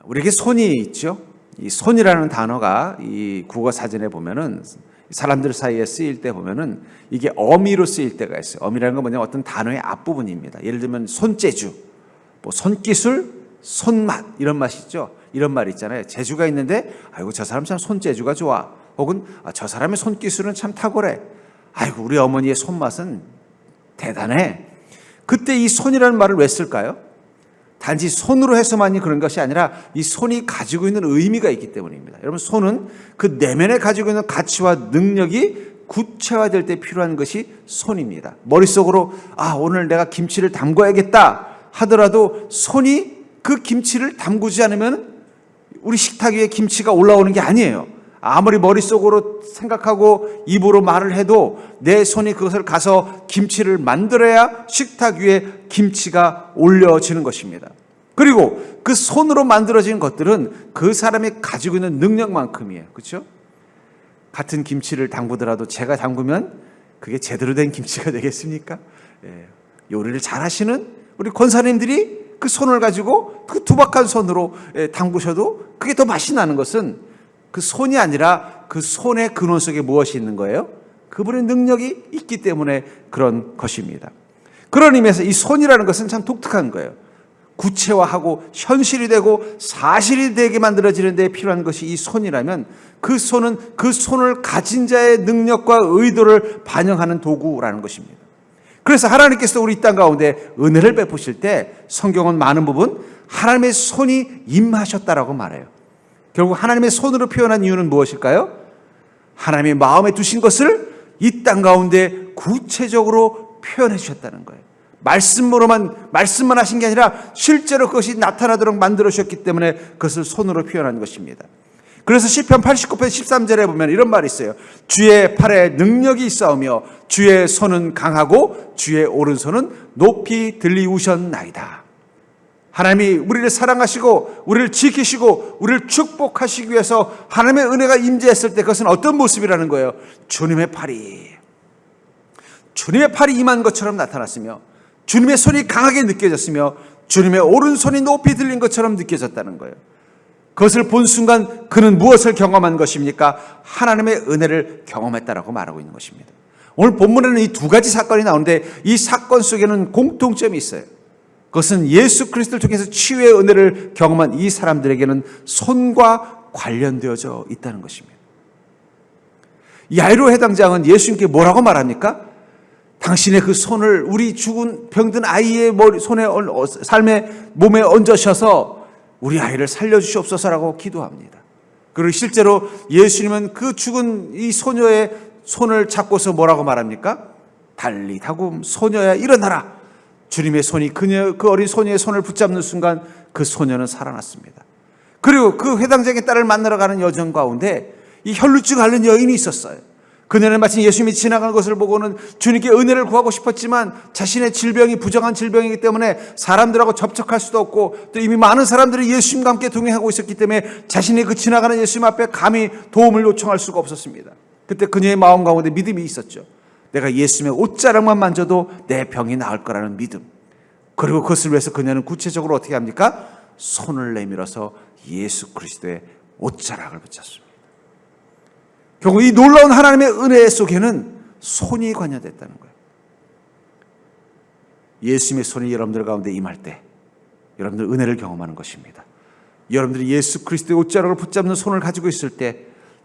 우리에게 손이 있죠. 이 손이라는 단어가 이 국어 사전에 보면은 사람들 사이에 쓰일 때 보면은 이게 어미로 쓰일 때가 있어요. 어미라는 건 뭐냐면 어떤 단어의 앞부분입니다. 예를 들면 손재주, 뭐 손기술, 손맛 이런 맛이 있죠. 이런 말 있잖아요. 재주가 있는데 아이고 저 사람 참 손재주가 좋아. 혹은 저 사람의 손기술은 참 탁월해. 아이고 우리 어머니의 손맛은 대단해. 그때 이 손이라는 말을 왜 쓸까요? 단지 손으로 해서만이 그런 것이 아니라 이 손이 가지고 있는 의미가 있기 때문입니다. 여러분 손은 그 내면에 가지고 있는 가치와 능력이 구체화될 때 필요한 것이 손입니다. 머릿속으로 오늘 내가 김치를 담궈야겠다 하더라도 손이 그 김치를 담그지 않으면 우리 식탁 위에 김치가 올라오는 게 아니에요. 아무리 머릿속으로 생각하고 입으로 말을 해도 내 손이 그것을 가서 김치를 만들어야 식탁 위에 김치가 올려지는 것입니다. 그리고 그 손으로 만들어진 것들은 그 사람이 가지고 있는 능력만큼이에요. 그렇죠? 같은 김치를 담그더라도 제가 담그면 그게 제대로 된 김치가 되겠습니까? 요리를 잘하시는 우리 권사님들이 그 손을 가지고 그 투박한 손으로 담그셔도 그게 더 맛이 나는 것은 그 손이 아니라 그 손의 근원 속에 무엇이 있는 거예요? 그분의 능력이 있기 때문에 그런 것입니다. 그런 의미에서 이 손이라는 것은 참 독특한 거예요. 구체화하고 현실이 되고 사실이 되게 만들어지는 데 필요한 것이 이 손이라면 그 손은 그 손을 가진 자의 능력과 의도를 반영하는 도구라는 것입니다. 그래서 하나님께서 우리 땅 가운데 은혜를 베푸실 때 성경은 많은 부분 하나님의 손이 임하셨다라고 말해요. 결국 하나님의 손으로 표현한 이유는 무엇일까요? 하나님의 마음에 두신 것을 이 땅 가운데 구체적으로 표현해 주셨다는 거예요. 말씀만 하신 게 아니라 실제로 그것이 나타나도록 만들어 주셨기 때문에 그것을 손으로 표현한 것입니다. 그래서 시편 89편 13절에 보면 이런 말이 있어요. 주의 팔에 능력이 있사오며 주의 손은 강하고 주의 오른손은 높이 들리우셨나이다. 하나님이 우리를 사랑하시고 우리를 지키시고 우리를 축복하시기 위해서 하나님의 은혜가 임재했을 때 그것은 어떤 모습이라는 거예요? 주님의 팔이 임한 것처럼 나타났으며 주님의 손이 강하게 느껴졌으며 주님의 오른손이 높이 들린 것처럼 느껴졌다는 거예요. 그것을 본 순간 그는 무엇을 경험한 것입니까? 하나님의 은혜를 경험했다라고 말하고 있는 것입니다. 오늘 본문에는 이 두 가지 사건이 나오는데 이 사건 속에는 공통점이 있어요. 그것은 예수 그리스도를 통해서 치유의 은혜를 경험한 이 사람들에게는 손과 관련되어져 있다는 것입니다. 야이로 회당장은 예수님께 뭐라고 말합니까? 당신의 그 손을 우리 죽은 병든 아이의 몸에 얹으셔서 우리 아이를 살려주시옵소서라고 기도합니다. 그리고 실제로 예수님은 그 죽은 이 소녀의 손을 잡고서 뭐라고 말합니까? 달리다굼 소녀야 일어나라. 주님의 손이 그 어린 소녀의 손을 붙잡는 순간 그 소녀는 살아났습니다. 그리고 그 회당장의 딸을 만나러 가는 여정 가운데 이 혈루증 앓는 여인이 있었어요. 그녀는 마침 예수님이 지나가는 것을 보고는 주님께 은혜를 구하고 싶었지만 자신의 질병이 부정한 질병이기 때문에 사람들하고 접촉할 수도 없고 또 이미 많은 사람들이 예수님과 함께 동행하고 있었기 때문에 자신이 그 지나가는 예수님 앞에 감히 도움을 요청할 수가 없었습니다. 그때 그녀의 마음 가운데 믿음이 있었죠. 내가 예수님의 옷자락만 만져도 내 병이 나을 거라는 믿음. 그리고 그것을 위해서 그녀는 구체적으로 어떻게 합니까? 손을 내밀어서 예수 그리스도의 옷자락을 붙였습니다. 결국 이 놀라운 하나님의 은혜 속에는 손이 관여됐다는 거예요. 예수님의 손이 여러분들 가운데 임할 때 여러분들 은혜를 경험하는 것입니다. 여러분들이 예수 그리스도의 옷자락을 붙잡는 손을 가지고 있을 때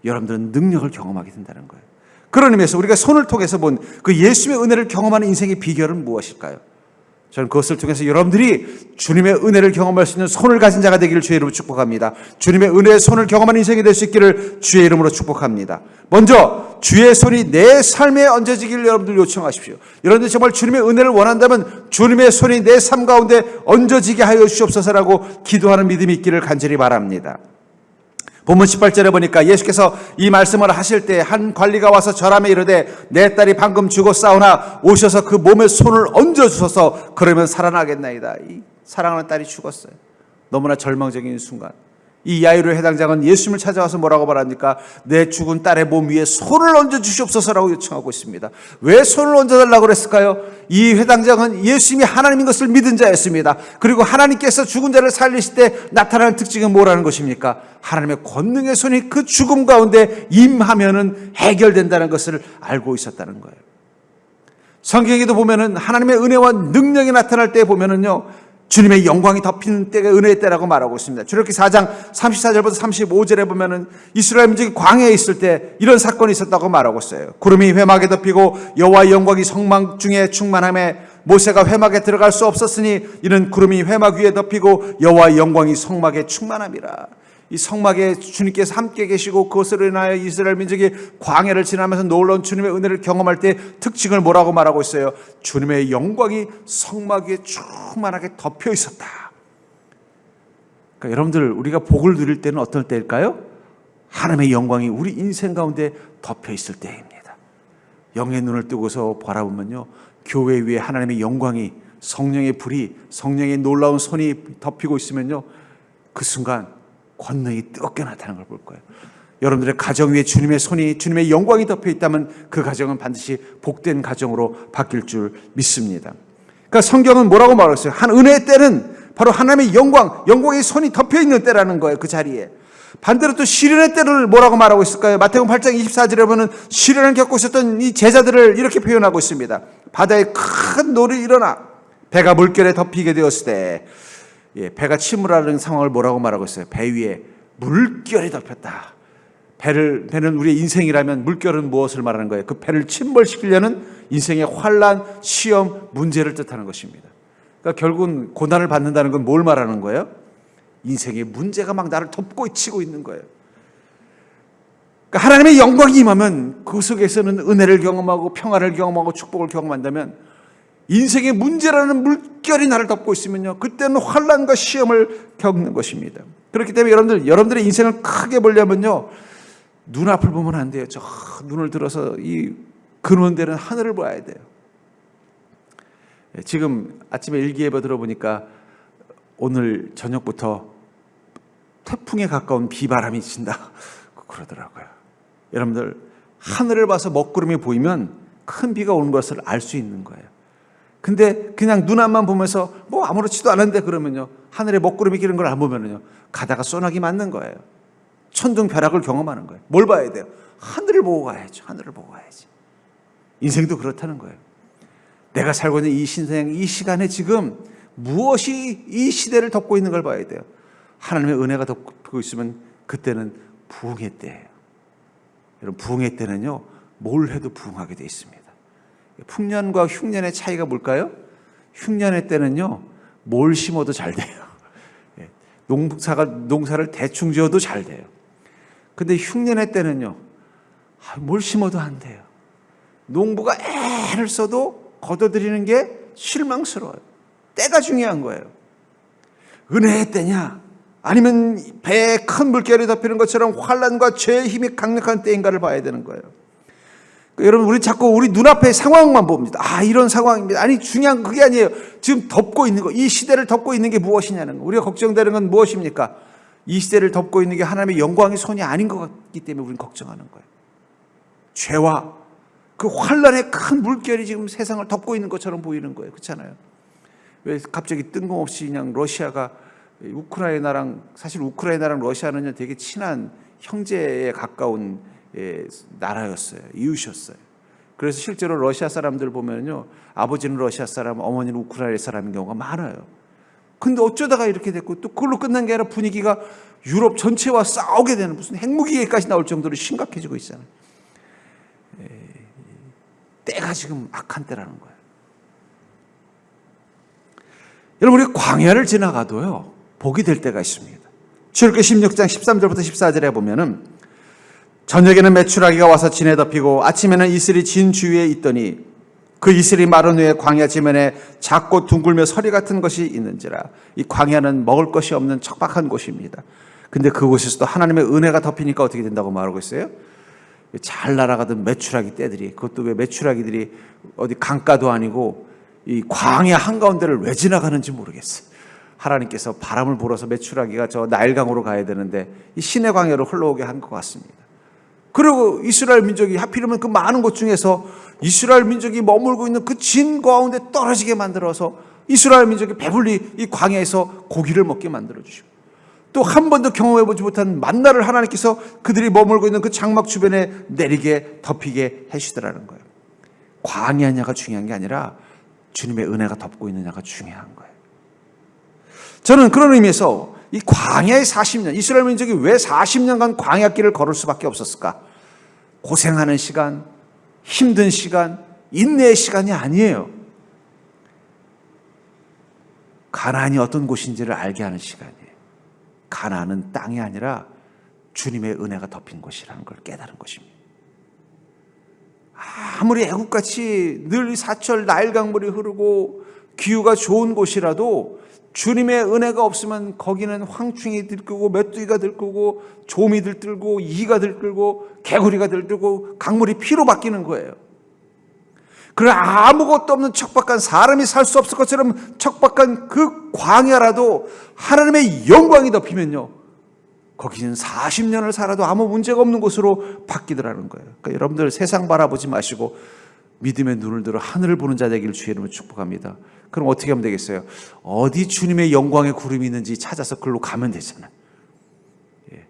여러분들은 능력을 경험하게 된다는 거예요. 그런 의미에서 우리가 손을 통해서 본 그 예수님의 은혜를 경험하는 인생의 비결은 무엇일까요? 저는 그것을 통해서 여러분들이 주님의 은혜를 경험할 수 있는 손을 가진 자가 되기를 주의 이름으로 축복합니다. 주님의 은혜의 손을 경험하는 인생이 될 수 있기를 주의 이름으로 축복합니다. 먼저 주의 손이 내 삶에 얹어지기를 여러분들 요청하십시오. 여러분들 정말 주님의 은혜를 원한다면 주님의 손이 내 삶 가운데 얹어지게 하여 주옵소서라고 기도하는 믿음이 있기를 간절히 바랍니다. 본문 18절에 보니까 예수께서 이 말씀을 하실 때 한 관리가 와서 절하며 이르되 내 딸이 방금 죽었사오나 오셔서 그 몸에 손을 얹어주소서 그러면 살아나겠나이다. 이 사랑하는 딸이 죽었어요. 너무나 절망적인 순간 이 야이로 회당장은 예수님을 찾아와서 뭐라고 말합니까? 내 죽은 딸의 몸 위에 손을 얹어 주시옵소서라고 요청하고 있습니다. 왜 손을 얹어달라고 그랬을까요? 이 회당장은 예수님이 하나님인 것을 믿은 자였습니다. 그리고 하나님께서 죽은 자를 살리실 때 나타나는 특징은 뭐라는 것입니까? 하나님의 권능의 손이 그 죽음 가운데 임하면은 해결된다는 것을 알고 있었다는 거예요. 성경에도 보면은 하나님의 은혜와 능력이 나타날 때 보면은요, 주님의 영광이 덮이는 때가 은혜의 때라고 말하고 있습니다. 출애굽기 4장 34절부터 35절에 보면은 이스라엘 민족이 광야에 있을 때 이런 사건이 있었다고 말하고 있어요. 구름이 회막에 덮이고 여호와의 영광이 성막 중에 충만함에 모세가 회막에 들어갈 수 없었으니 이는 구름이 회막 위에 덮이고 여호와의 영광이 성막에 충만함이라. 이 성막에 주님께서 함께 계시고 그것으로 인하여 이스라엘 민족이 광야를 지나면서 놀라운 주님의 은혜를 경험할 때 특징을 뭐라고 말하고 있어요? 주님의 영광이 성막 위에 충만하게 덮여 있었다. 그러니까 여러분들, 우리가 복을 누릴 때는 어떤 때일까요? 하나님의 영광이 우리 인생 가운데 덮여 있을 때입니다. 영의 눈을 뜨고서 바라보면요, 교회 위에 하나님의 영광이, 성령의 불이, 성령의 놀라운 손이 덮이고 있으면요, 그 순간 권능이 뜨겁게 나타나는 걸 볼 거예요. 여러분들의 가정 위에 주님의 손이, 주님의 영광이 덮여 있다면 그 가정은 반드시 복된 가정으로 바뀔 줄 믿습니다. 그러니까 성경은 뭐라고 말하고 있어요? 한 은혜의 때는 바로 하나님의 영광의 손이 덮여 있는 때라는 거예요. 그 자리에. 반대로 또 시련의 때를 뭐라고 말하고 있을까요? 마태복음 8장 24절에 보면 시련을 겪고 있었던 이 제자들을 이렇게 표현하고 있습니다. 바다에 큰 노를 일어나 배가 물결에 덮이게 되었을 때, 배가 침몰하는 상황을 뭐라고 말하고 있어요? 배 위에 물결이 덮였다. 배는 우리의 인생이라면 물결은 무엇을 말하는 거예요? 그 배를 침몰시키려는 인생의 환난, 시험, 문제를 뜻하는 것입니다. 그러니까 결국은 고난을 받는다는 건 뭘 말하는 거예요? 인생의 문제가 막 나를 덮고 치고 있는 거예요. 그러니까 하나님의 영광이 임하면 그 속에서는 은혜를 경험하고 평화를 경험하고 축복을 경험한다면, 인생의 문제라는 물결이 나를 덮고 있으면요, 그때는 환난과 시험을 겪는 것입니다. 그렇기 때문에 여러분들의 인생을 크게 보려면요, 눈앞을 보면 안 돼요. 저 눈을 들어서 이 근원되는 하늘을 봐야 돼요. 지금 아침에 일기예보 들어보니까 오늘 저녁부터 태풍에 가까운 비바람이 친다 그러더라고요. 여러분들, 하늘을 봐서 먹구름이 보이면 큰 비가 오는 것을 알 수 있는 거예요. 근데 그냥 눈 앞만 보면서 뭐 아무렇지도 않은데 그러면요, 하늘에 먹구름이 끼는 걸 안 보면은요, 가다가 쏘나기 맞는 거예요. 천둥벼락을 경험하는 거예요. 뭘 봐야 돼요? 하늘을 보고 가야죠. 하늘을 보고 가야지. 인생도 그렇다는 거예요. 내가 살고 있는 이 신생, 이 시간에 지금 무엇이 이 시대를 덮고 있는 걸 봐야 돼요. 하나님의 은혜가 덮고 있으면 그때는 부흥의 때예요. 여러분, 부흥의 때는요, 뭘 해도 부흥하게 돼 있습니다. 풍년과 흉년의 차이가 뭘까요? 흉년의 때는요, 뭘 심어도 잘 돼요. 농사를 대충 지어도 잘 돼요. 근데 흉년의 때는요, 뭘 심어도 안 돼요. 농부가 애를 써도 거둬들이는 게 실망스러워요. 때가 중요한 거예요. 은혜의 때냐, 아니면 배에 큰 물결이 덮이는 것처럼 환난과 죄의 힘이 강력한 때인가를 봐야 되는 거예요. 여러분, 우리 자꾸 우리 눈앞의 상황만 봅니다. 이런 상황입니다. 아니, 중요한 그게 아니에요. 지금 덮고 있는 거, 이 시대를 덮고 있는 게 무엇이냐는 거. 우리가 걱정되는 건 무엇입니까? 이 시대를 덮고 있는 게 하나님의 영광의 손이 아닌 것 같기 때문에 우리는 걱정하는 거예요. 죄와 그 환란의 큰 물결이 지금 세상을 덮고 있는 것처럼 보이는 거예요. 그렇잖아요. 왜 갑자기 뜬금없이 그냥 러시아가 사실 우크라이나랑 러시아는 되게 친한 형제에 가까운 나라였어요. 이웃이었어요. 그래서 실제로 러시아 사람들 보면요, 아버지는 러시아 사람, 어머니는 우크라이나 사람인 경우가 많아요. 근데 어쩌다가 이렇게 됐고, 또 그걸로 끝난 게 아니라 분위기가 유럽 전체와 싸우게 되는, 무슨 핵무기까지 나올 정도로 심각해지고 있잖아요. 때가 지금 악한 때라는 거예요. 여러분, 우리 광야를 지나가도요, 복이 될 때가 있습니다. 출애굽기 16장 13절부터 14절에 보면은, 저녁에는 메추라기가 와서 진에 덮이고 아침에는 이슬이 진 주위에 있더니 그 이슬이 마른 후에 광야 지면에 작고 둥글며 서리 같은 것이 있는지라. 이 광야는 먹을 것이 없는 척박한 곳입니다. 근데 그곳에서도 하나님의 은혜가 덮이니까 어떻게 된다고 말하고 있어요? 잘 날아가던 메추라기 떼들이, 그것도 왜 메추라기들이 어디 강가도 아니고 이 광야 한가운데를 왜 지나가는지 모르겠어요. 하나님께서 바람을 불어서 메추라기가 저 나일강으로 가야 되는데 이 시내 광야로 흘러오게 한 것 같습니다. 그리고 이스라엘 민족이 하필이면 그 많은 곳 중에서 이스라엘 민족이 머물고 있는 그 진 가운데 떨어지게 만들어서 이스라엘 민족이 배불리 이 광야에서 고기를 먹게 만들어 주시고, 또 한 번도 경험해보지 못한 만나를 하나님께서 그들이 머물고 있는 그 장막 주변에 내리게 덮이게 해주시더라는 거예요. 광야냐가 중요한 게 아니라 주님의 은혜가 덮고 있느냐가 중요한 거예요. 저는 그런 의미에서 이 광야의 40년, 이스라엘 민족이 왜 40년간 광야길을 걸을 수밖에 없었을까? 고생하는 시간, 힘든 시간, 인내의 시간이 아니에요. 가나안이 어떤 곳인지를 알게 하는 시간이에요. 가나안은 땅이 아니라 주님의 은혜가 덮인 곳이라는 걸 깨달은 것입니다. 아무리 애국같이 늘 사철 나일강물이 흐르고 기후가 좋은 곳이라도 주님의 은혜가 없으면 거기는 황충이 들끓고 메뚜기가 들끓고 조미 들끓고 이가 들끓고 개구리가 들끓고 강물이 피로 바뀌는 거예요. 그래 아무것도 없는 척박한, 사람이 살 수 없을 것처럼 척박한 그 광야라도 하나님의 영광이 덮이면요, 거기는 40년을 살아도 아무 문제가 없는 곳으로 바뀌더라는 거예요. 그러니까 여러분들 세상 바라보지 마시고 믿음의 눈을 들어 하늘을 보는 자 되기를 주의 이름으로 축복합니다. 그럼 어떻게 하면 되겠어요? 어디 주님의 영광의 구름이 있는지 찾아서 그걸로 가면 되잖아요. 예.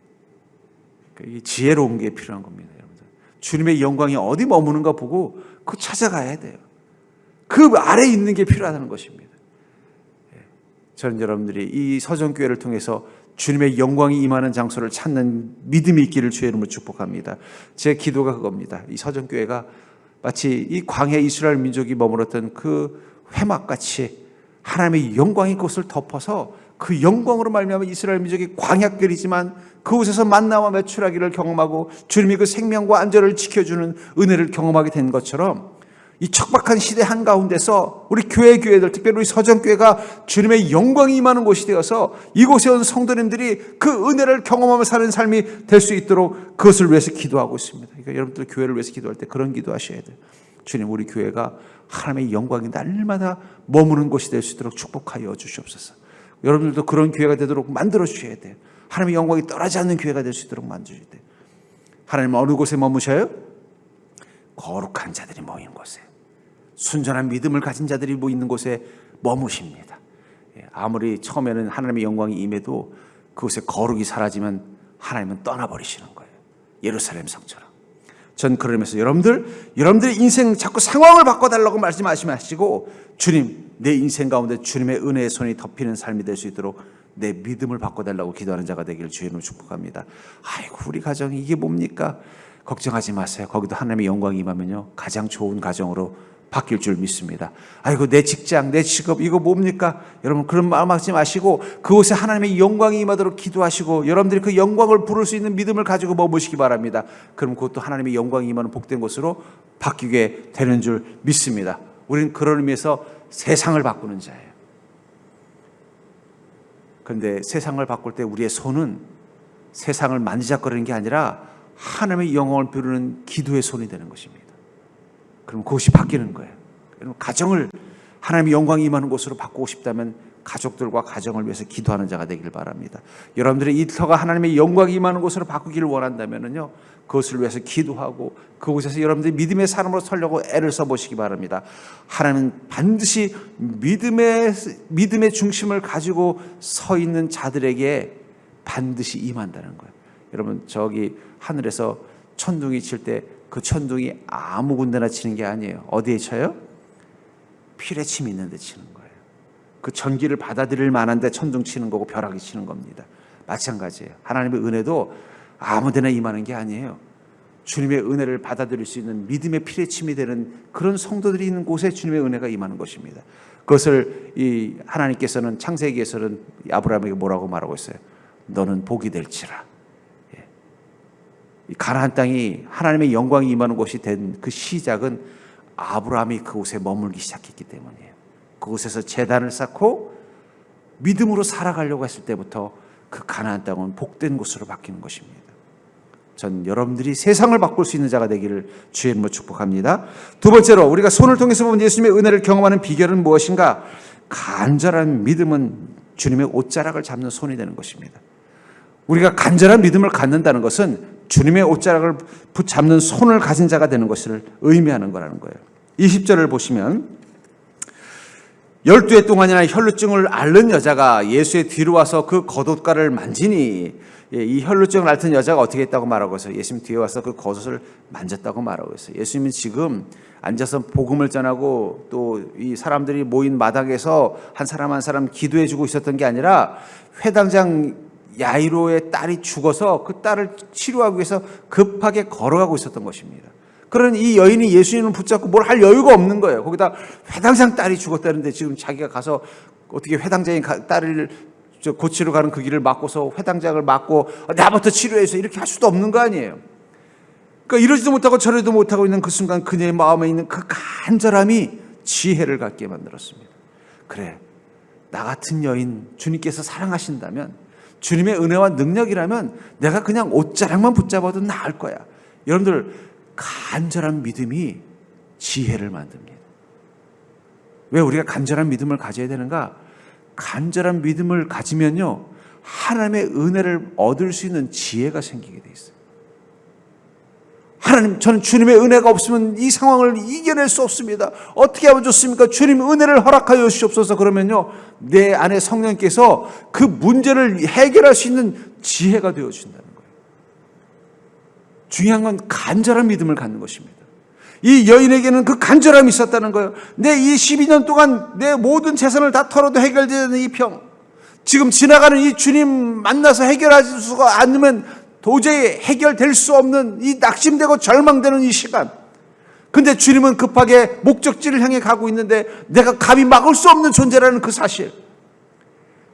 그러니까 이 지혜로운 게 필요한 겁니다, 여러분들. 주님의 영광이 어디 머무는가 보고 그거 찾아가야 돼요. 그 아래에 있는 게 필요하다는 것입니다. 예. 저는 여러분들이 이 서정교회를 통해서 주님의 영광이 임하는 장소를 찾는 믿음이 있기를 주의 이름으로 축복합니다. 제 기도가 그겁니다. 이 서정교회가 마치 이 광야 이스라엘 민족이 머물렀던 그 회막같이 하나님의 영광이 그것을 덮어서 그 영광으로 말미암아 이스라엘 민족이 광야길이지만 그곳에서 만나와 메추라기를 경험하고 주님이 그 생명과 안전을 지켜주는 은혜를 경험하게 된 것처럼 이 척박한 시대 한가운데서 우리 교회들, 특별히 우리 서정교회가 주님의 영광이 임하는 곳이 되어서 이곳에 온 성도님들이 그 은혜를 경험하며 사는 삶이 될 수 있도록 그것을 위해서 기도하고 있습니다. 그러니까 여러분들 교회를 위해서 기도할 때 그런 기도하셔야 돼요. 주님, 우리 교회가 하나님의 영광이 날마다 머무는 곳이 될 수 있도록 축복하여 주시옵소서. 여러분들도 그런 교회가 되도록 만들어 주셔야 돼요. 하나님의 영광이 떠나지 않는 교회가 될 수 있도록 만들어야 돼요. 하나님 어느 곳에 머무셔요? 거룩한 자들이 모인 곳에, 순전한 믿음을 가진 자들이 모이는 곳에 머무십니다. 아무리 처음에는 하나님의 영광이 임해도 그곳에 거룩이 사라지면 하나님은 떠나버리시는 거예요. 예루살렘 성처럼. 전 그러면서 여러분들의 인생 자꾸 상황을 바꿔달라고 말씀하지 마시고, 주님, 내 인생 가운데 주님의 은혜의 손이 덮이는 삶이 될 수 있도록 내 믿음을 바꿔달라고 기도하는 자가 되기를 주의 이름으로 축복합니다. 아이고, 우리 가정이 이게 뭡니까? 걱정하지 마세요. 거기도 하나님의 영광이 임하면요, 가장 좋은 가정으로 바뀔 줄 믿습니다. 아이고, 내 직장, 내 직업, 이거 뭡니까? 여러분, 그런 마음 하지 마시고 그곳에 하나님의 영광이 임하도록 기도하시고 여러분들이 그 영광을 부를 수 있는 믿음을 가지고 머무시기 바랍니다. 그럼 그것도 하나님의 영광이 임하는 복된 곳으로 바뀌게 되는 줄 믿습니다. 우리는 그런 의미에서 세상을 바꾸는 자예요. 그런데 세상을 바꿀 때 우리의 손은 세상을 만지작거리는 게 아니라 하나님의 영광을 부르는 기도의 손이 되는 것입니다. 그럼 그것이 바뀌는 거예요. 여러분, 가정을 하나님의 영광이 임하는 곳으로 바꾸고 싶다면 가족들과 가정을 위해서 기도하는 자가 되기를 바랍니다. 여러분들의 일터가 하나님의 영광이 임하는 곳으로 바꾸기를 원한다면요, 그것을 위해서 기도하고 그곳에서 여러분들이 믿음의 사람으로 서려고 애를 써보시기 바랍니다. 하나님은 반드시 믿음의 중심을 가지고 서 있는 자들에게 반드시 임한다는 거예요. 여러분, 저기 하늘에서 천둥이 칠 때 그 천둥이 아무 군데나 치는 게 아니에요. 어디에 쳐요? 피레침이 있는 데 치는 거예요. 그 전기를 받아들일 만한 데 천둥 치는 거고 벼락이 치는 겁니다. 마찬가지예요. 하나님의 은혜도 아무 데나 임하는 게 아니에요. 주님의 은혜를 받아들일 수 있는 믿음의 피레침이 되는 그런 성도들이 있는 곳에 주님의 은혜가 임하는 것입니다. 그것을 이 하나님께서는 창세기에서는 아브라함에게 뭐라고 말하고 있어요? 너는 복이 될지라. 가나안 땅이 하나님의 영광이 임하는 곳이 된 그 시작은 아브라함이 그곳에 머물기 시작했기 때문이에요. 그곳에서 제단을 쌓고 믿음으로 살아가려고 했을 때부터 그 가나안 땅은 복된 곳으로 바뀌는 것입니다. 전 여러분들이 세상을 바꿀 수 있는 자가 되기를 주의 이름으로 축복합니다. 두 번째로, 우리가 손을 통해서 본 예수님의 은혜를 경험하는 비결은 무엇인가? 간절한 믿음은 주님의 옷자락을 잡는 손이 되는 것입니다. 우리가 간절한 믿음을 갖는다는 것은 주님의 옷자락을 붙잡는 손을 가진 자가 되는 것을 의미하는 거라는 거예요. 20절을 보시면 12해 동안이나 혈루증을 앓는 여자가 예수의 뒤로 와서 그 겉옷가를 만지니, 이 혈루증을 앓던 여자가 어떻게 했다고 말하고 있어요? 예수님 뒤에 와서 그 겉옷을 만졌다고 말하고 있어요. 예수님은 지금 앉아서 복음을 전하고 또 이 사람들이 모인 마당에서 한 사람 한 사람 기도해 주고 있었던 게 아니라 회당장 야이로의 딸이 죽어서 그 딸을 치료하기 위해서 급하게 걸어가고 있었던 것입니다. 그런 이 여인이 예수님을 붙잡고 뭘 할 여유가 없는 거예요. 거기다 회당장 딸이 죽었다는데 지금 자기가 가서 어떻게 회당장의 딸을 고치러 가는 그 길을 막고서 회당장을 막고 나부터 치료해서 이렇게 할 수도 없는 거 아니에요. 그러니까 이러지도 못하고 저러지도 못하고 있는 그 순간 그녀의 마음에 있는 그 간절함이 지혜를 갖게 만들었습니다. 그래, 나 같은 여인 주님께서 사랑하신다면, 주님의 은혜와 능력이라면 내가 그냥 옷자락만 붙잡아도 나을 거야. 여러분들, 간절한 믿음이 지혜를 만듭니다. 왜 우리가 간절한 믿음을 가져야 되는가? 간절한 믿음을 가지면요, 하나님의 은혜를 얻을 수 있는 지혜가 생기게 돼 있어요. 하나님, 저는 주님의 은혜가 없으면 이 상황을 이겨낼 수 없습니다. 어떻게 하면 좋습니까? 주님 은혜를 허락하여 주시옵소서. 그러면요, 내 안에 성령께서 그 문제를 해결할 수 있는 지혜가 되어준다는 거예요. 중요한 건 간절한 믿음을 갖는 것입니다. 이 여인에게는 그 간절함이 있었다는 거예요. 내 이 12년 동안 내 모든 재산을 다 털어도 해결되는 이 병, 지금 지나가는 이 주님 만나서 해결할 수가 않으면 도저히 해결될 수 없는 이 낙심되고 절망되는 이 시간, 근데 주님은 급하게 목적지를 향해 가고 있는데 내가 감히 막을 수 없는 존재라는 그 사실,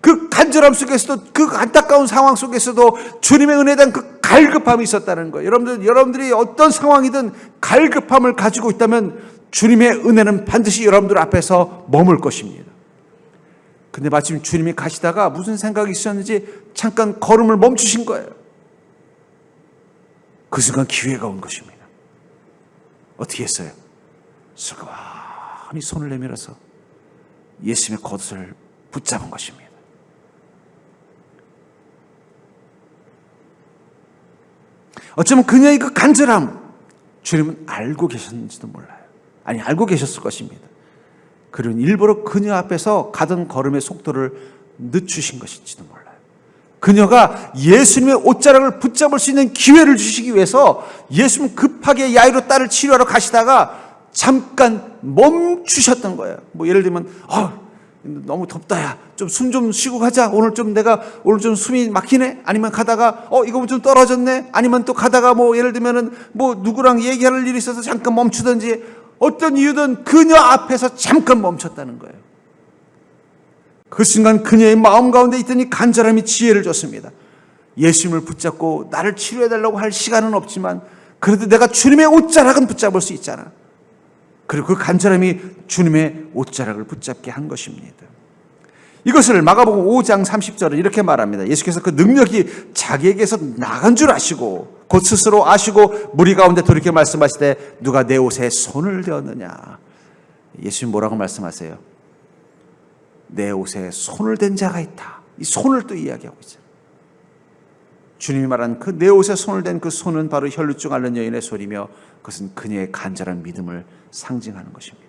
그 간절함 속에서도, 그 안타까운 상황 속에서도 주님의 은혜에 대한 그 갈급함이 있었다는 거예요. 여러분들이 어떤 상황이든 갈급함을 가지고 있다면 주님의 은혜는 반드시 여러분들 앞에서 머물 것입니다. 근데 마침 주님이 가시다가 무슨 생각이 있었는지 잠깐 걸음을 멈추신 거예요. 그 순간 기회가 온 것입니다. 어떻게 했어요? 슬그머니 손을 내밀어서 예수님의 겉옷을 붙잡은 것입니다. 어쩌면 그녀의 그 간절함, 주님은 알고 계셨는지도 몰라요. 아니, 알고 계셨을 것입니다. 그리고 일부러 그녀 앞에서 가던 걸음의 속도를 늦추신 것인지도 몰라요. 그녀가 예수님의 옷자락을 붙잡을 수 있는 기회를 주시기 위해서 예수님 급하게 야이로 딸을 치료하러 가시다가 잠깐 멈추셨던 거예요. 뭐 예를 들면 너무 덥다, 야 좀 숨 좀 쉬고 가자, 오늘 좀 숨이 막히네. 아니면 가다가 이거 좀 떨어졌네. 아니면 또 가다가 뭐 예를 들면은 뭐 누구랑 얘기할 일이 있어서 잠깐 멈추든지, 어떤 이유든 그녀 앞에서 잠깐 멈췄다는 거예요. 그 순간 그녀의 마음 가운데 있던 이 간절함이 지혜를 줬습니다. 예수님을 붙잡고 나를 치료해달라고 할 시간은 없지만 그래도 내가 주님의 옷자락은 붙잡을 수 있잖아. 그리고 그 간절함이 주님의 옷자락을 붙잡게 한 것입니다. 이것을 마가복음 5장 30절은 이렇게 말합니다. 예수께서 그 능력이 자기에게서 나간 줄 아시고 곧 스스로 아시고 무리 가운데 돌이켜 말씀하시되 누가 내 옷에 손을 대었느냐. 예수님 뭐라고 말씀하세요? 내 옷에 손을 댄 자가 있다. 이 손을 또 이야기하고 있어요. 주님이 말한 그 내 옷에 손을 댄 그 손은 바로 혈루증 앓는 여인의 손이며 그것은 그녀의 간절한 믿음을 상징하는 것입니다.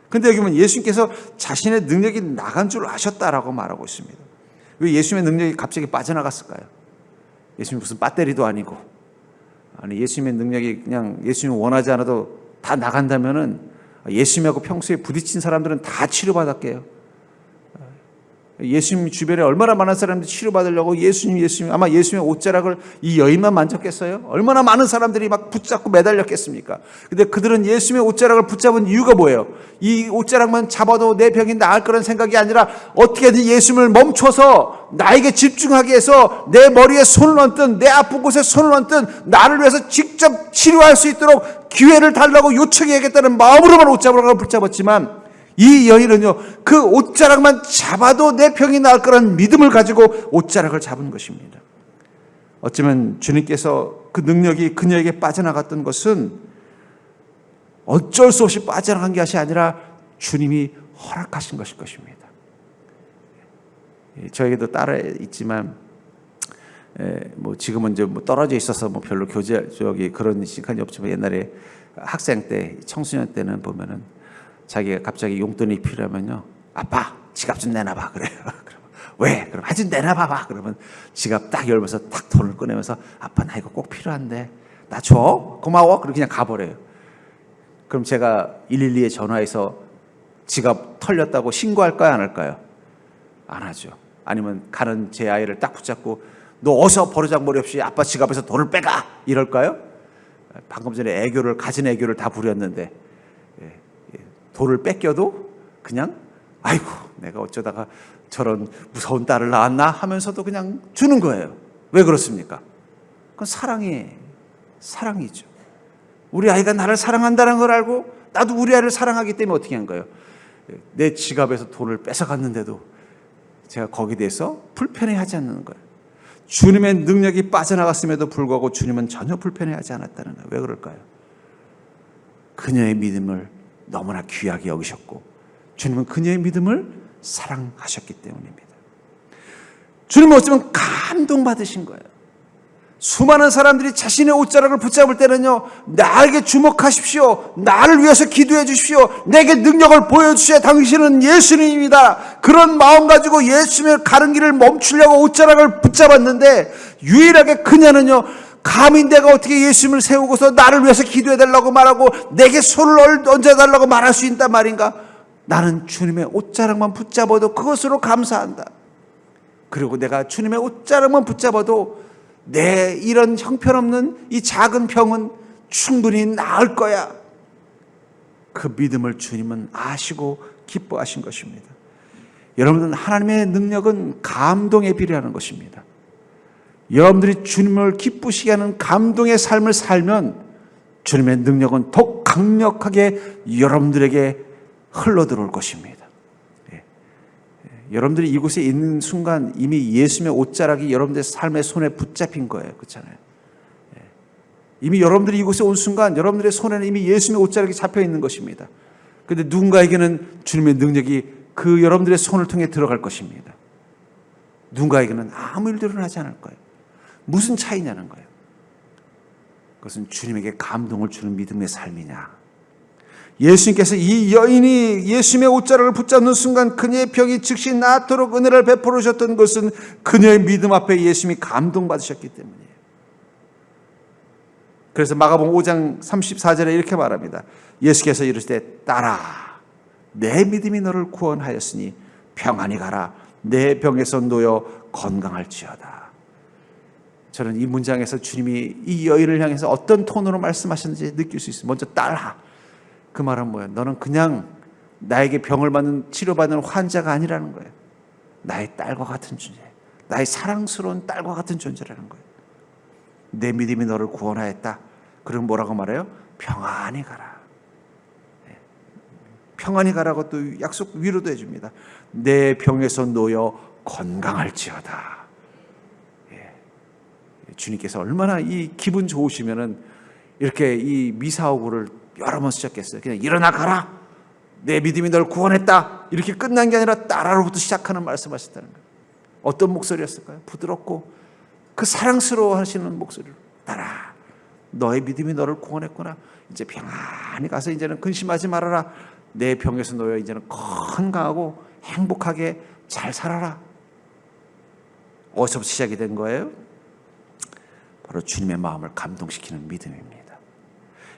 그런데 여기 보면 예수님께서 자신의 능력이 나간 줄 아셨다라고 말하고 있습니다. 왜 예수님의 능력이 갑자기 빠져나갔을까요? 예수님 무슨 배터리도 아니고, 아니 예수님의 능력이 그냥 예수님이 원하지 않아도 다 나간다면은 예수님하고 평소에 부딪힌 사람들은 다 치료받았게요. 예수님 주변에 얼마나 많은 사람들이 치료받으려고 예수님 아마 예수님의 옷자락을 이 여인만 만졌겠어요? 얼마나 많은 사람들이 막 붙잡고 매달렸겠습니까? 근데 그들은 예수님의 옷자락을 붙잡은 이유가 뭐예요? 이 옷자락만 잡아도 내 병이 나을 거라는 생각이 아니라 어떻게든 예수님을 멈춰서 나에게 집중하게 해서 내 머리에 손을 얹든 내 아픈 곳에 손을 얹든 나를 위해서 직접 치료할 수 있도록 기회를 달라고 요청해야겠다는 마음으로만 옷자락을 붙잡았지만, 이 여인은요, 그 옷자락만 잡아도 내 병이 나을 거라는 믿음을 가지고 옷자락을 잡은 것입니다. 어쩌면 주님께서 그 능력이 그녀에게 빠져나갔던 것은 어쩔 수 없이 빠져나간 것이 아니라 주님이 허락하신 것일 것입니다. 저에게도 딸이 있지만 뭐 지금은 이제 뭐 떨어져 있어서 뭐 별로 교제 그런 시간이 없지만 옛날에 학생 때 청소년 때는 보면은 자기가 갑자기 용돈이 필요하면요, 아빠 지갑 좀 내놔봐 그래요. 그러면 왜? 그럼 아주 내놔봐봐. 그러면 지갑 딱 열면서 딱 돈을 꺼내면서 아빠 나 이거 꼭 필요한데 나 줘? 고마워. 그리고 그냥 가버려요. 그럼 제가 112에 전화해서 지갑 털렸다고 신고할까요? 안 할까요? 안 하죠. 아니면 가는 제 아이를 딱 붙잡고 너 어서 버르장머리 없이 아빠 지갑에서 돈을 빼가 이럴까요? 방금 전에 가진 애교를 다 부렸는데 돈을 뺏겨도 그냥 아이고 내가 어쩌다가 저런 무서운 딸을 낳았나 하면서도 그냥 주는 거예요. 왜 그렇습니까? 그건 사랑이죠. 우리 아이가 나를 사랑한다는 걸 알고 나도 우리 아이를 사랑하기 때문에 어떻게 한 거예요? 내 지갑에서 돈을 뺏어갔는데도 제가 거기에 대해서 불편해하지 않는 거예요. 주님의 능력이 빠져나갔음에도 불구하고 주님은 전혀 불편해하지 않았다는 거예요. 왜 그럴까요? 그녀의 믿음을 너무나 귀하게 여기셨고 주님은 그녀의 믿음을 사랑하셨기 때문입니다. 주님은 어쩌면 감동받으신 거예요. 수많은 사람들이 자신의 옷자락을 붙잡을 때는요, 나에게 주목하십시오. 나를 위해서 기도해 주십시오. 내게 능력을 보여주셔야 당신은 예수님입니다. 그런 마음 가지고 예수님의 가는 길을 멈추려고 옷자락을 붙잡았는데 유일하게 그녀는요, 감히 내가 어떻게 예수님을 세우고서 나를 위해서 기도해 달라고 말하고 내게 손을 얹어달라고 말할 수 있단 말인가? 나는 주님의 옷자락만 붙잡아도 그것으로 감사한다. 그리고 내가 주님의 옷자락만 붙잡아도 내 이런 형편없는 이 작은 병은 충분히 나을 거야. 그 믿음을 주님은 아시고 기뻐하신 것입니다. 여러분은 하나님의 능력은 감동에 비례하는 것입니다. 여러분들이 주님을 기쁘시게 하는 감동의 삶을 살면 주님의 능력은 더욱 강력하게 여러분들에게 흘러들어올 것입니다. 여러분들이 이곳에 있는 순간 이미 예수님의 옷자락이 여러분들의 삶의 손에 붙잡힌 거예요. 그렇잖아요. 이미 여러분들이 이곳에 온 순간 여러분들의 손에는 이미 예수님의 옷자락이 잡혀 있는 것입니다. 그런데 누군가에게는 주님의 능력이 그 여러분들의 손을 통해 들어갈 것입니다. 누군가에게는 아무 일도 일어나지 않을 거예요. 무슨 차이냐는 거예요. 그것은 주님에게 감동을 주는 믿음의 삶이냐. 예수님께서 이 여인이 예수님의 옷자락을 붙잡는 순간 그녀의 병이 즉시 낫도록 은혜를 베풀어 주셨던 것은 그녀의 믿음 앞에 예수님이 감동받으셨기 때문이에요. 그래서 마가복음 5장 34절에 이렇게 말합니다. 예수께서 이르시되 딸아 내 믿음이 너를 구원하였으니 평안히 가라. 내 병에서 놓여 건강할지어다. 저는 이 문장에서 주님이 이 여인을 향해서 어떤 톤으로 말씀하셨는지 느낄 수 있어요. 먼저 딸아. 그 말은 뭐예요? 너는 그냥 나에게 병을 치료받는 환자가 아니라는 거예요. 나의 딸과 같은 존재, 나의 사랑스러운 딸과 같은 존재라는 거예요. 내 믿음이 너를 구원하였다. 그럼 뭐라고 말해요? 평안히 가라. 평안히 가라고 또 약속 위로도 해줍니다. 내 병에서 놓여 건강할지어다. 주님께서 얼마나 이 기분 좋으시면은 이렇게 이 미사오구를 여러 번 쓰셨겠어요. 그냥 일어나 가라. 내 믿음이 널 구원했다. 이렇게 끝난 게 아니라 따라로부터 시작하는 말씀하셨다는 거예요. 어떤 목소리였을까요? 부드럽고 그 사랑스러워 하시는 목소리로 따라. 너의 믿음이 너를 구원했구나. 이제 평안히 가서 이제는 근심하지 말아라. 내 병에서 놓여 이제는 건강하고 행복하게 잘 살아라. 어디서부터 시작이 된 거예요? 바로 주님의 마음을 감동시키는 믿음입니다.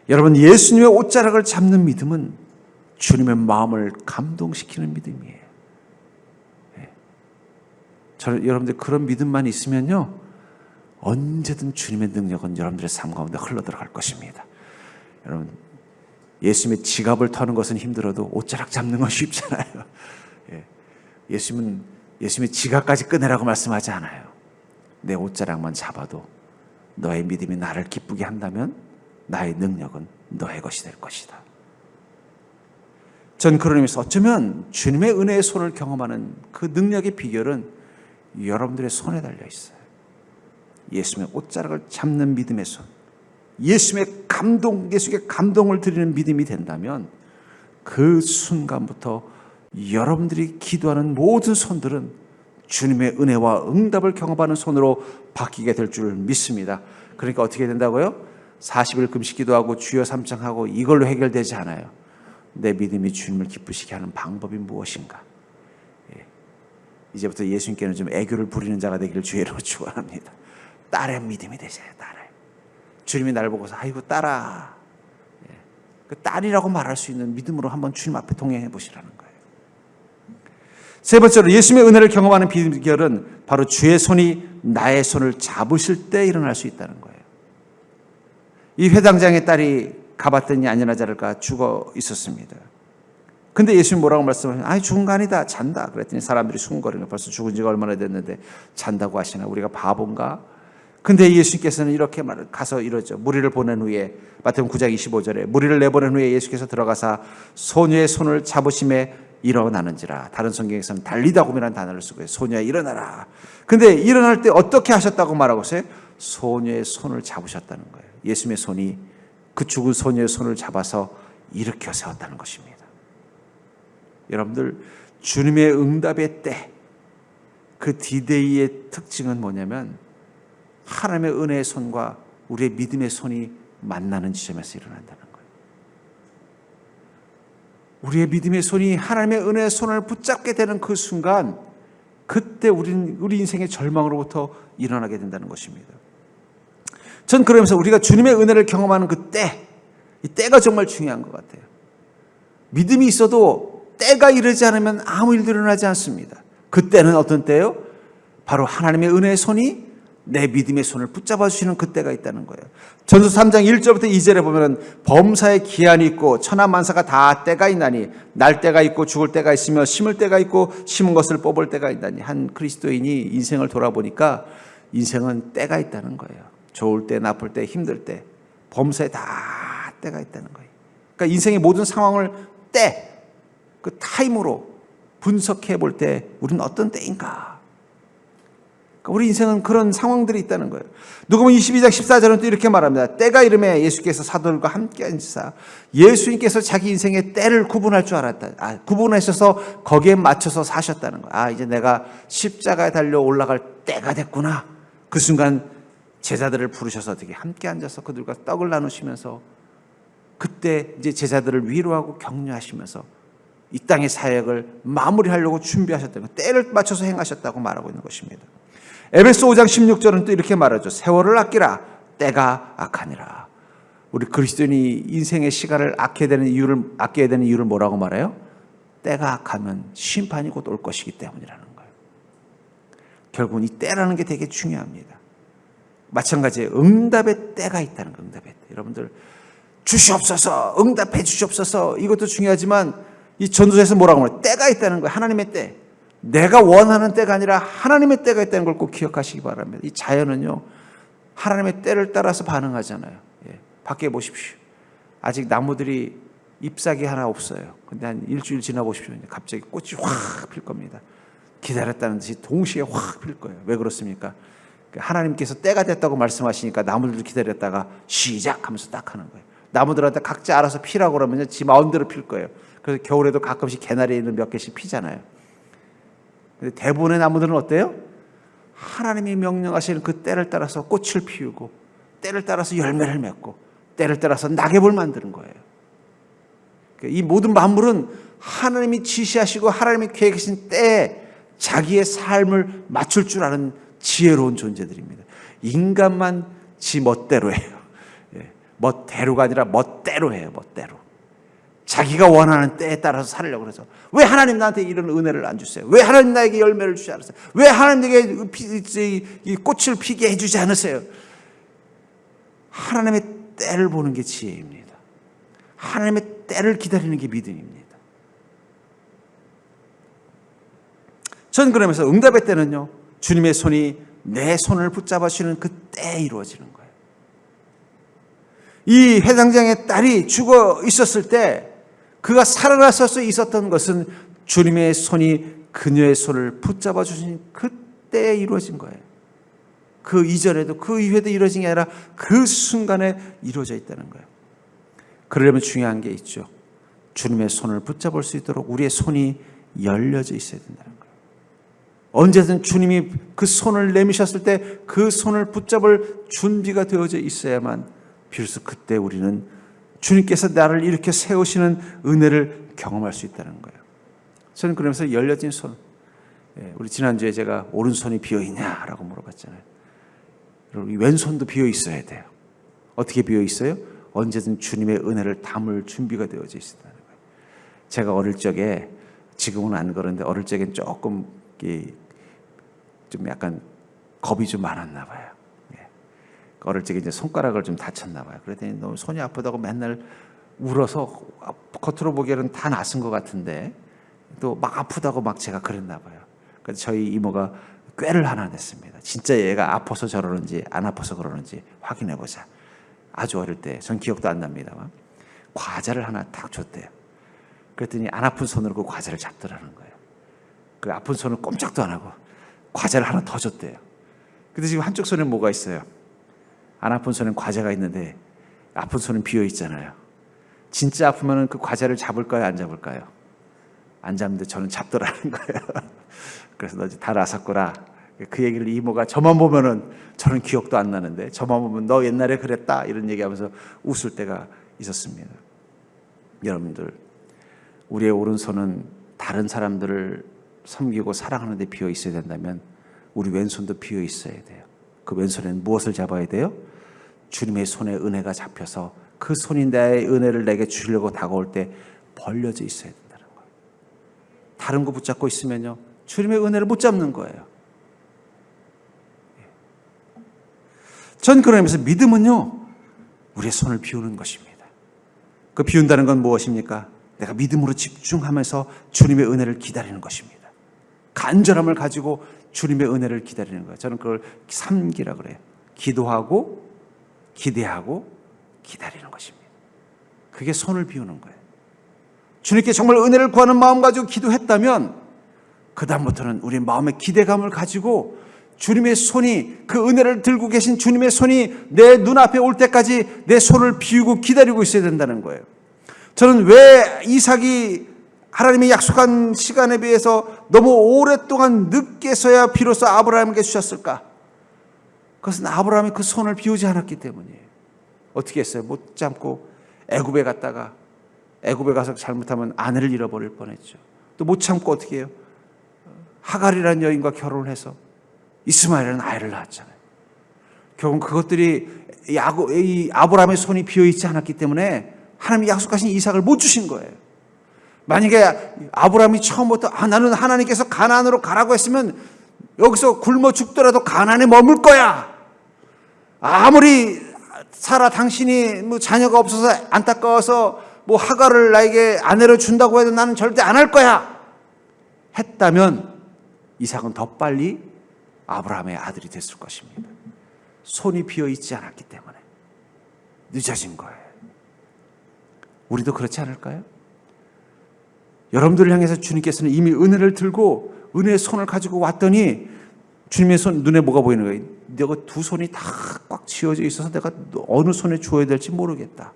여러분 예수님의 옷자락을 잡는 믿음은 주님의 마음을 감동시키는 믿음이에요. 여러분들 그런 믿음만 있으면요 언제든 주님의 능력은 여러분들의 삶 가운데 흘러들어갈 것입니다. 여러분 예수님의 지갑을 터는 것은 힘들어도 옷자락 잡는 건 쉽잖아요. 예수님의 지갑까지 꺼내라고 말씀하지 않아요. 내 옷자락만 잡아도 너의 믿음이 나를 기쁘게 한다면 나의 능력은 너의 것이 될 것이다. 전 그런 의미에서 어쩌면 주님의 은혜의 손을 경험하는 그 능력의 비결은 여러분들의 손에 달려 있어요. 예수님의 옷자락을 잡는 믿음의 손, 예수님의 감동을 드리는 믿음이 된다면 그 순간부터 여러분들이 기도하는 모든 손들은 주님의 은혜와 응답을 경험하는 손으로 바뀌게 될 줄 믿습니다. 그러니까 어떻게 된다고요? 40일 금식 기도하고 주여 삼창하고 이걸로 해결되지 않아요. 내 믿음이 주님을 기쁘시게 하는 방법이 무엇인가? 이제부터 예수님께는 좀 애교를 부리는 자가 되기를 주의로 축원합니다. 딸의 믿음이 되세요. 딸의. 주님이 나를 보고서 아이고 딸아, 그 딸이라고 말할 수 있는 믿음으로 한번 주님 앞에 동행해 보시라는 거예요. 세 번째로 예수님의 은혜를 경험하는 비결은 바로 주의 손이 나의 손을 잡으실 때 일어날 수 있다는 거예요. 이 회당장의 딸이 가봤더니 아니나 다를까 죽어 있었습니다. 근데 예수님 뭐라고 말씀하시나요? 아니 죽은 거 아니다, 잔다. 그랬더니 사람들이 수군거리는, 벌써 죽은 지가 얼마나 됐는데 잔다고 하시나, 우리가 바본가? 근데 예수님께서는 이렇게 가서 이러죠. 무리를 보낸 후에, 마태복음 9장 25절에 무리를 내보낸 후에 예수께서 들어가사 소녀의 손을 잡으심에 일어나는지라. 다른 성경에서는 달리다 곰이라는 단어를 쓰고 소녀야 일어나라. 근데 일어날 때 어떻게 하셨다고 말하고 있어요? 소녀의 손을 잡으셨다는 거예요. 예수님의 손이 그 죽은 소녀의 손을 잡아서 일으켜 세웠다는 것입니다. 여러분들, 주님의 응답의 때, 그 디데이의 특징은 뭐냐면 하나님의 은혜의 손과 우리의 믿음의 손이 만나는 지점에서 일어난다는 거예요. 우리의 믿음의 손이 하나님의 은혜의 손을 붙잡게 되는 그 순간, 그때 우리 인생의 절망으로부터 일어나게 된다는 것입니다. 전 그러면서 우리가 주님의 은혜를 경험하는 그 때, 이 때가 정말 중요한 것 같아요. 믿음이 있어도 때가 이르지 않으면 아무 일도 일어나지 않습니다. 그때는 어떤 때요? 바로 하나님의 은혜의 손이 내 믿음의 손을 붙잡아 주시는 그때가 있다는 거예요. 전서 3장 1절부터 2절에 보면 범사의 기한이 있고 천하만사가 다 때가 있나니 날 때가 있고 죽을 때가 있으며 심을 때가 있고 심은 것을 뽑을 때가 있나니. 한 그리스도인이 인생을 돌아보니까 인생은 때가 있다는 거예요. 좋을 때, 나쁠 때, 힘들 때, 범사에 다 때가 있다는 거예요. 그러니까 인생의 모든 상황을 때, 그 타임으로 분석해 볼 때 우리는 어떤 때인가? 그러니까 우리 인생은 그런 상황들이 있다는 거예요. 누가복음 22장 14절은 또 이렇게 말합니다. 때가 이름에 예수께서 사도들과 함께 앉으사, 예수님께서 자기 인생의 때를 구분할 줄 알았다. 구분하셔서 거기에 맞춰서 사셨다는 거예요. 이제 내가 십자가에 달려 올라갈 때가 됐구나. 그 순간 제자들을 부르셔서 어떻게 함께 앉아서 그들과 떡을 나누시면서 그때 이제 제자들을 위로하고 격려하시면서 이 땅의 사역을 마무리하려고 준비하셨다는 거예요. 때를 맞춰서 행하셨다고 말하고 있는 것입니다. 에베소 5장 16절은 또 이렇게 말하죠. 세월을 아끼라, 때가 악하니라. 우리 그리스도인이 인생의 시간을 아껴야 되는 이유를 뭐라고 말해요? 때가 악하면 심판이 곧 올 것이기 때문이라는 거예요. 결국은 이 때라는 게 되게 중요합니다. 마찬가지예요. 응답의 때가 있다는 거예요. 응답의 때. 여러분들, 주시옵소서, 응답해 주시옵소서, 이것도 중요하지만 이 전도서에서 뭐라고 말해요? 때가 있다는 거예요. 하나님의 때. 내가 원하는 때가 아니라 하나님의 때가 있다는 걸 꼭 기억하시기 바랍니다. 이 자연은요, 하나님의 때를 따라서 반응하잖아요. 밖에 보십시오. 아직 나무들이 잎사귀 하나 없어요. 근데 한 일주일 지나 보십시오. 갑자기 꽃이 확 필 겁니다. 기다렸다는 듯이 동시에 확 필 거예요. 왜 그렇습니까? 하나님께서 때가 됐다고 말씀하시니까 나무들도 기다렸다가 시작하면서 딱 하는 거예요. 나무들한테 각자 알아서 피라고 그러면 지 마음대로 필 거예요. 그래서 겨울에도 가끔씩 개나리는 몇 개씩 피잖아요. 근데 대부분의 나무들은 어때요? 하나님이 명령하시는 그 때를 따라서 꽃을 피우고, 때를 따라서 열매를 맺고, 때를 따라서 낙엽을 만드는 거예요. 이 모든 만물은 하나님이 지시하시고 하나님이 계획하신 때에 자기의 삶을 맞출 줄 아는 지혜로운 존재들입니다. 인간만 지 멋대로 해요. 멋대로가 아니라 멋대로 해요. 멋대로. 자기가 원하는 때에 따라서 살려고 그래서, 왜 하나님 나한테 이런 은혜를 안 주세요? 왜 하나님 나에게 열매를 주지 않으세요? 왜 하나님 내게 꽃을 피게 해주지 않으세요? 하나님의 때를 보는 게 지혜입니다. 하나님의 때를 기다리는 게 믿음입니다. 전 그러면서 응답의 때는요, 주님의 손이 내 손을 붙잡아 주시는 그 때에 이루어지는 거예요. 이 회당장의 딸이 죽어 있었을 때 그가 살아나서 있었던 것은 주님의 손이 그녀의 손을 붙잡아 주신 그때에 이루어진 거예요. 그 이전에도 그 이후에도 이루어진 게 아니라 그 순간에 이루어져 있다는 거예요. 그러려면 중요한 게 있죠. 주님의 손을 붙잡을 수 있도록 우리의 손이 열려져 있어야 된다는 거예요. 언제든 주님이 그 손을 내미셨을 때 그 손을 붙잡을 준비가 되어져 있어야만 비로소 그때 우리는 주님께서 나를 이렇게 세우시는 은혜를 경험할 수 있다는 거예요. 저는 그러면서 열려진 손, 우리 지난주에 제가 오른손이 비어있냐라고 물어봤잖아요. 이 왼손도 비어 있어야 돼요. 어떻게 비어 있어요? 언제든 주님의 은혜를 담을 준비가 되어져 있다는 거예요. 제가 어릴 적에, 지금은 안 그런데 어릴 적엔 조금 좀 약간 겁이 좀 많았나 봐요. 어릴 적에 이제 손가락을 좀 다쳤나 봐요. 그랬더니 너무 손이 아프다고 맨날 울어서 겉으로 보기에는 다 낫은 것 같은데 또 막 아프다고 막 제가 그랬나 봐요. 그래서 저희 이모가 꾀를 하나 냈습니다. 진짜 얘가 아파서 저러는지 안 아파서 그러는지 확인해보자. 아주 어릴 때, 전 기억도 안 납니다만 과자를 하나 딱 줬대요. 그랬더니 안 아픈 손으로 그 과자를 잡더라는 거예요. 그 아픈 손을 꼼짝도 안 하고 과자를 하나 더 줬대요. 근데 지금 한쪽 손에 뭐가 있어요? 안 아픈 손엔 과자가 있는데 아픈 손은 비어 있잖아요. 진짜 아프면 그 과자를 잡을까요? 안 잡을까요? 안 잡는데 저는 잡더라는 거예요. 그래서 너 이제 다 나섰구나. 그 얘기를 이모가 저만 보면은, 저는 기억도 안 나는데 저만 보면 너 옛날에 그랬다 이런 얘기하면서 웃을 때가 있었습니다. 여러분들, 우리의 오른손은 다른 사람들을 섬기고 사랑하는 데 비어 있어야 된다면 우리 왼손도 비어 있어야 돼요. 그 왼손에는 무엇을 잡아야 돼요? 주님의 손에 은혜가 잡혀서 그 손이 나의 은혜를 내게 주려고 다가올 때 벌려져 있어야 된다는 거예요. 다른 거 붙잡고 있으면요, 주님의 은혜를 못 잡는 거예요. 전 그러면서 믿음은요, 우리의 손을 비우는 것입니다. 그 비운다는 건 무엇입니까? 내가 믿음으로 집중하면서 주님의 은혜를 기다리는 것입니다. 간절함을 가지고 주님의 은혜를 기다리는 거예요. 저는 그걸 삼기라 그래요. 기도하고 기대하고 기다리는 것입니다. 그게 손을 비우는 거예요. 주님께 정말 은혜를 구하는 마음 가지고 기도했다면 그 다음부터는 우리 마음의 기대감을 가지고 주님의 손이, 그 은혜를 들고 계신 주님의 손이 내 눈앞에 올 때까지 내 손을 비우고 기다리고 있어야 된다는 거예요. 저는 왜 이삭이 하나님이 약속한 시간에 비해서 너무 오랫동안 늦게서야 비로소 아브라함에게 주셨을까? 그것은 아브라함이 그 손을 비우지 않았기 때문이에요. 어떻게 했어요? 못 참고 애굽에 갔다가, 애굽에 가서 잘못하면 아내를 잃어버릴 뻔했죠. 또 못 참고 어떻게 해요? 하갈이라는 여인과 결혼을 해서 이스마엘이라는 아이를 낳았잖아요. 결국 그것들이 이 아브라함의 손이 비어 있지 않았기 때문에 하나님이 약속하신 이삭을 못 주신 거예요. 만약에 아브라함이 처음부터 나는 하나님께서 가나안으로 가라고 했으면 여기서 굶어 죽더라도 가나안에 머물 거야. 아무리 사라 당신이 뭐 자녀가 없어서 안타까워서 뭐 하갈을 나에게 아내로 준다고 해도 나는 절대 안 할 거야 했다면 이삭은 더 빨리 아브라함의 아들이 됐을 것입니다. 손이 비어 있지 않았기 때문에 늦어진 거예요. 우리도 그렇지 않을까요? 여러분들을 향해서 주님께서는 이미 은혜를 들고 은혜의 손을 가지고 왔더니 주님의 손, 눈에 뭐가 보이는 거예요? 내가 두 손이 다 꽉 쥐어져 있어서 내가 어느 손에 줘야 될지 모르겠다.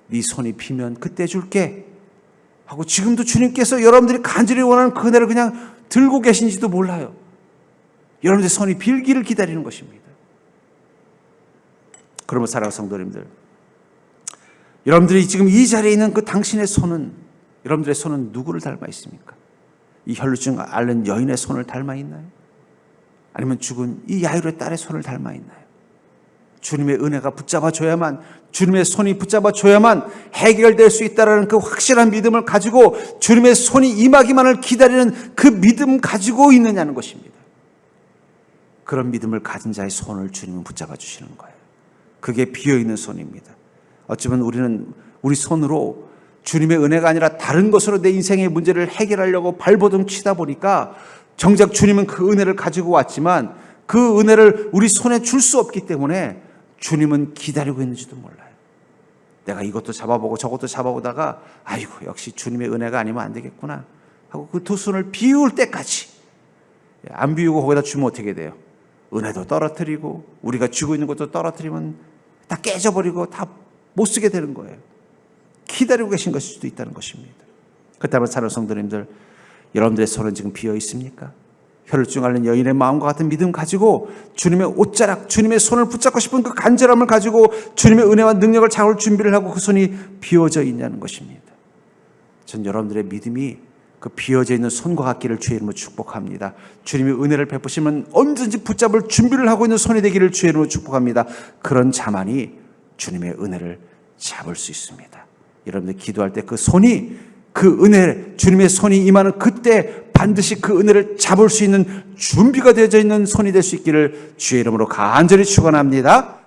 네 손이 비면 그때 줄게 하고, 지금도 주님께서 여러분들이 간절히 원하는 그 은혜를 그냥 들고 계신지도 몰라요. 여러분들의 손이 빌기를 기다리는 것입니다. 그러면 사랑하는 성도님들, 여러분들이 지금 이 자리에 있는 그 당신의 손은, 여러분들의 손은 누구를 닮아 있습니까? 이 혈루증 앓는 여인의 손을 닮아 있나요? 아니면 죽은 이 야이로의 딸의 손을 닮아 있나요? 주님의 은혜가 붙잡아줘야만, 주님의 손이 붙잡아줘야만 해결될 수 있다는 그 확실한 믿음을 가지고 주님의 손이 임하기만을 기다리는 그 믿음 가지고 있느냐는 것입니다. 그런 믿음을 가진 자의 손을 주님은 붙잡아 주시는 거예요. 그게 비어있는 손입니다. 어쩌면 우리는 우리 손으로 주님의 은혜가 아니라 다른 것으로 내 인생의 문제를 해결하려고 발버둥 치다 보니까 정작 주님은 그 은혜를 가지고 왔지만 그 은혜를 우리 손에 줄 수 없기 때문에 주님은 기다리고 있는지도 몰라요. 내가 이것도 잡아보고 저것도 잡아보다가 아이고 역시 주님의 은혜가 아니면 안 되겠구나 하고 그 두 손을 비울 때까지, 안 비우고 거기다 주면 어떻게 돼요? 은혜도 떨어뜨리고 우리가 쥐고 있는 것도 떨어뜨리면 다 깨져버리고 다 못 쓰게 되는 거예요. 기다리고 계신 것일 수도 있다는 것입니다. 그렇다면 사랑하는 성도님들, 여러분들의 손은 지금 비어 있습니까? 혈증 앓는 여인의 마음과 같은 믿음 가지고 주님의 옷자락, 주님의 손을 붙잡고 싶은 그 간절함을 가지고 주님의 은혜와 능력을 잡을 준비를 하고 그 손이 비워져 있냐는 것입니다. 전 여러분들의 믿음이 그 비어져 있는 손과 같기를 주의 이름으로 축복합니다. 주님의 은혜를 베푸시면 언제든지 붙잡을 준비를 하고 있는 손이 되기를 주의 이름으로 축복합니다. 그런 자만이 주님의 은혜를 잡을 수 있습니다. 여러분들 기도할 때 그 손이, 그 은혜, 주님의 손이 임하는 그때 반드시 그 은혜를 잡을 수 있는 준비가 되어져 있는 손이 될 수 있기를 주의 이름으로 간절히 축원합니다.